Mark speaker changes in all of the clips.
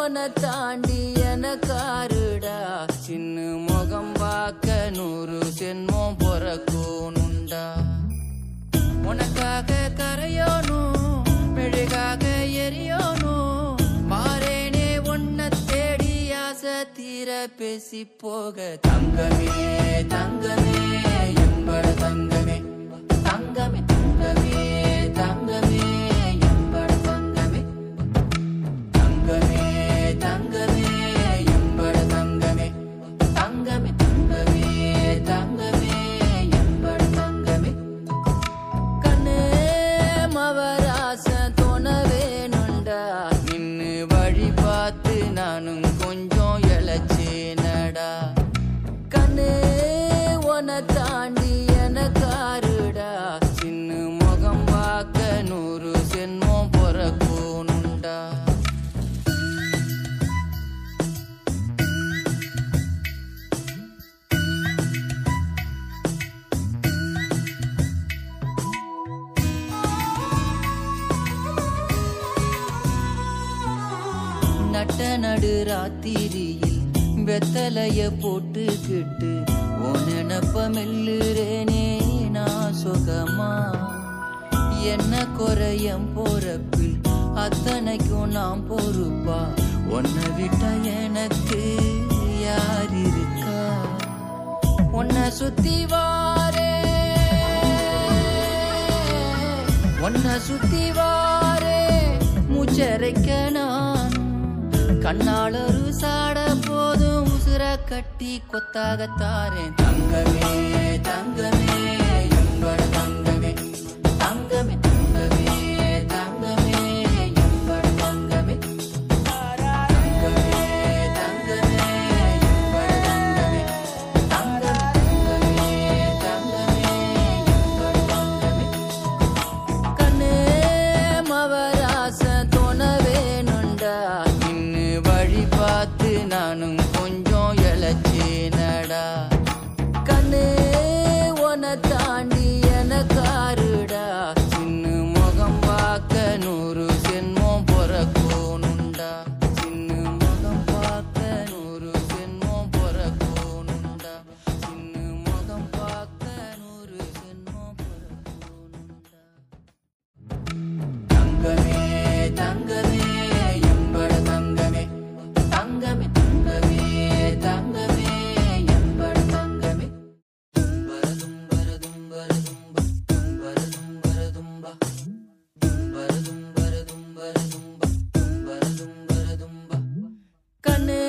Speaker 1: உன்னை தாண்டி எனக்காருடா சின்ன முகம் பார்க்க 100 ஜென்மம் பொறக்கணுண்டா உனக்காக கரையோனும் மெழுகாக எரியோனும் மாறேனே உன்னை தேடி ஆசை தீர பேசி போக தங்கமே தங்கமே எம்பட தங்கமே தங்கமே தங்கமே தங்கமே எம்பட தங்கமே தங்கமே தங்கமே எம்பட தங்கமே தங்கமே தங்கமே தங்கமே எம்பட தங்கமே கண்ணே மவராச தோண வேணுண்டா நின்னு வழி பார்த்து நானும் கொஞ்சம் இழைச்சேனடா கண்ணே உன்னை தாண்டி எனக்காருடா சின்ன முகம் பார்க்க 100 ஜென்மம் பொறக்கணுண்டா நட்ட நடு ராத்திரியில் வெத்தலைய போட்டுக்கிட்டு உன் நினப்ப மெல்லுறேனே நான் சுகமா என்ன குறையம் போறப்பில் அத்தனைக்கும் நான் பொறுப்பா உன்னை விட்டா எனக்கு யார் இருக்கா உன்னை சுத்தி வாரே மூச்சரைக்க நான் கண்ணாளரு சாட போதும் உசுர கட்டி கொத்தாகத்தாரேன் தங்கமே தங்கமே எம்பட தங்கமே தங்கமே தங்கமே தங்கமே எம்பட தங்கமே தங்கமே தங்கமே எம்பட தங்கமே தங்கமே தங்கமே எம்பட தங்கமே கண்ணே மவராச தோண வேணுண்டா நின்னு வழி பார்த்து நானும் கொஞ்சம் இழைச்சேனடா கண்ணே உன்னை தாண்டி எனக்காருடா சின்ன முகம் பார்க்க 100 ஜென்மம் பொறக்கணுண்டா சின்ன முகம் பார்க்க 100 ஜென்மம் பொறக்கணுண்டா சின்ன முகம் பார்க்க 100 ஜென்மம் பொறக்கணுண்டா தங்கமே தங்கமே எம்பட தங்கமே தங்கமே தங்கமே தங்கமே எம்பட தங்கமே தும்பரதும் பரதும்பா தும்பரதும் பரதும்பா தும்பரதும் பரதும்பரதும்பா தும்பரதும் பரதும்பா கண்ணே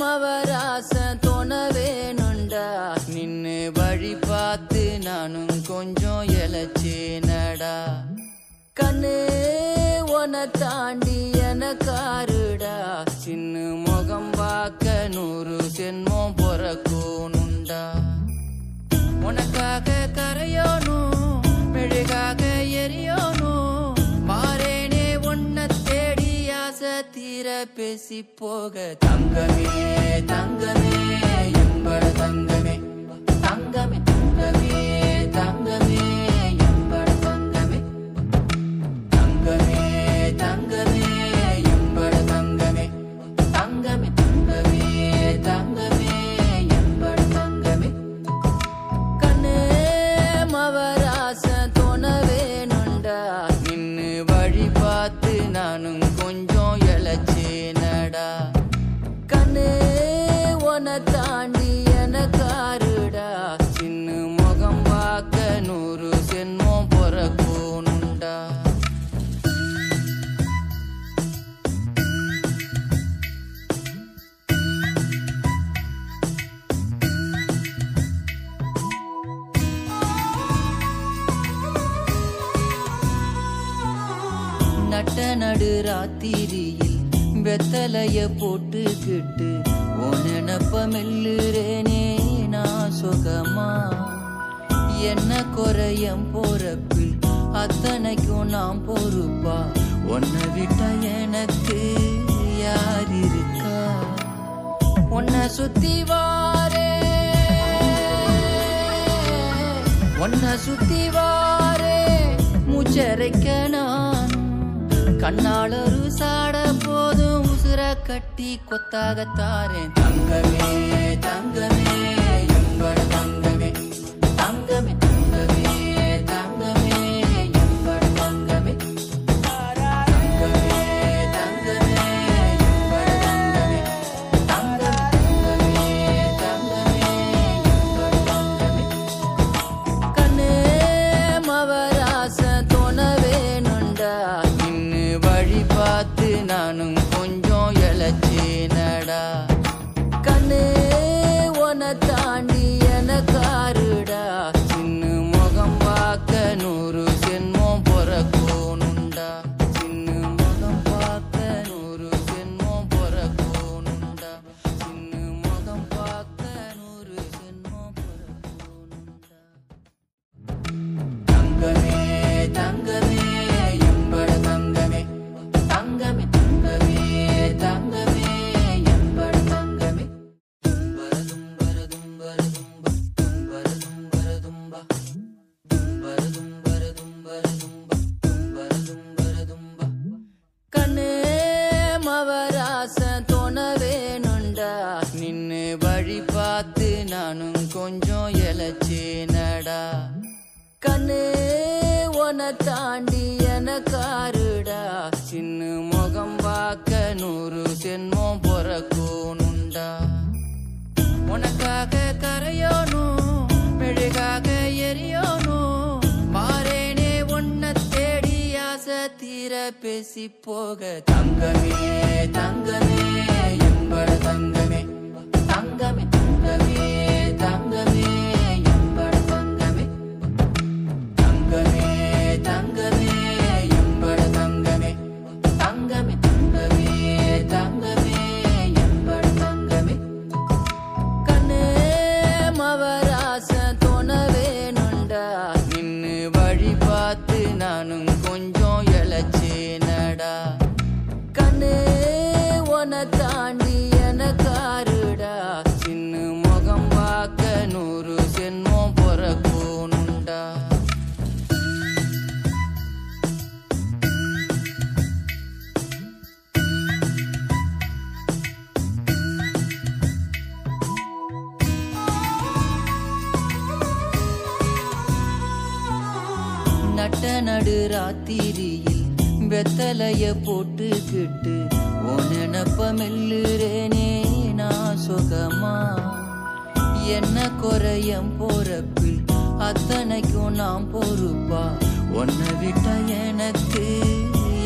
Speaker 1: மவராச தோண வேணுண்டா நின்னு வழி பார்த்து நானும் கொஞ்சம் இழைச்சேனடா கண்ணே உன்னை தாண்டி எனக்காருடா சின்ன முகம் பார்க்க 100 ஜென்மம் பொறக்கணுண்டா உனக்காக கரையோனும் மெழுகாக எரியோனும் மாறேனே உன்னை தேடி ஆசை தீர பேசி போக தங்கமே தங்கமே எம்பட தங்கமே தங்கமே தங்கமே தங்கமே எம்பட தங்கமே தங்கமே தங்கமே எம்பட தங்கமே தங்கமே தங்கமே தங்கமே எம்பட தங்கமே கண்ணே மவராச தோண வேணுண்டா நின்னு வழி பார்த்து நானும் கொஞ்சம் இழைச்சேனடா கண்ணே உன்னை தாண்டி எனக்காருடா சின்ன முகம் பார்க்க 100 ஜென்மம் பொறக்கணுண்டா நட்ட நடு ராத்திரியில் வெத்தலைய போட்டுக்கிட்டு உன் நினப்ப மெல்லுறேனே நான் சுகமா என்ன குறையம் போறப்பில் அத்தனைக்கும் நான் பொறுப்பா உன்னை விட்டா எனக்கு யார் இருக்கா உன்னை சுத்தி வாரே மூச்சரைக்க நான் கண்ணாளரு சாட போதும் உசுர கட்டி கொத்தாகத்தாரேன் தங்கமே தங்கமே எம்பட தங்கமே தங்கமே தங்கமே தங்கமே எம்பட தங்கமே தங்கமே தங்கமே எம்பட தங்கமே தங்கமே தங்கமே எம்பட தங்கமே கண்ணே மவராச தோணவேனுண்டா இன்னு வழி பார்த்து நானும் கொஞ்சம் இழச்சேனடா கண்ணே உன தாண்டி எனக்காருடா சின்ன முகம் பார்க்க 100 சென்மம் பொறக்கோனுண்டா சின்ன முகம் பார்க்க 100 சென்மம் பொறக்கோனுண்டா சின்ன முகம் பார்க்க 100 சென்மம் பொறக்கோனுண்டா தங்கமே தங்கமே எம்பட தங்கமே தங்கமே தங்கமே தங்கமே எம்பட தங்கமே வரதும் வரதும் வரதும் வரதும் வரதும்பா வரதும் வரதும் வரதும்பா வரதும் வரதும்பா கண்ணே மவராச தோணவேனுண்டா நின்னு வழி பார்த்து நானும் கொஞ்சம் இழச்சேனடா கண்ணே உன தாண்டி எனக்காருடா சின்ன முகம் பார்க்க 100 சென்மம் பொறக்கோனுண்டா உனக்காக கரையோனும் மெழுகாக எரியோனும் மாறேனே உன்னை தேடி ஆசை தீர பேசி போக தங்கமே தங்கமே எம்பட தங்கமே தங்கமே தங்கமே தங்கமே எம்பட தங்கமே தங்கமே தங்கமே எம்பட தங்கமே தங்கமே தங்கமே தங்கமே எம்பட தங்கமே கண்ணே மவராச தோணவேனுண்டா நின்னு வழி பார்த்து நானும் கொஞ்சம் இழச்சேனடா கண்ணே உன தாண்டி எனக்காருடா சின்ன முகம் பார்க்க 100 சென்மம் பொறக்கோனுண்டா நட்ட நடு ராத்திரியில் வெத்தலைய போட்டுக்கிட்டு உனப்ப மெல்லுறேனே நான் சுகமா என்ன குறையம் போறப்பில் அத்தனைக்கும் நான் பொறுப்பா உன்னை விட்ட எனக்கு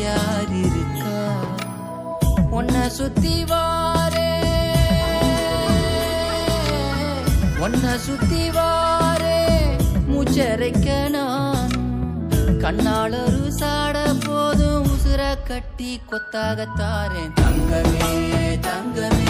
Speaker 1: யார் இருக்கா உன்னை சுத்தி வாரே உன்னை சுத்தி வாரே மூச்சரைக்க நான் கண்ணால் ஒரு சாட போதும் உசுர கட்டி கொத்தாகத்தாரேன் தங்கமே தங்கமே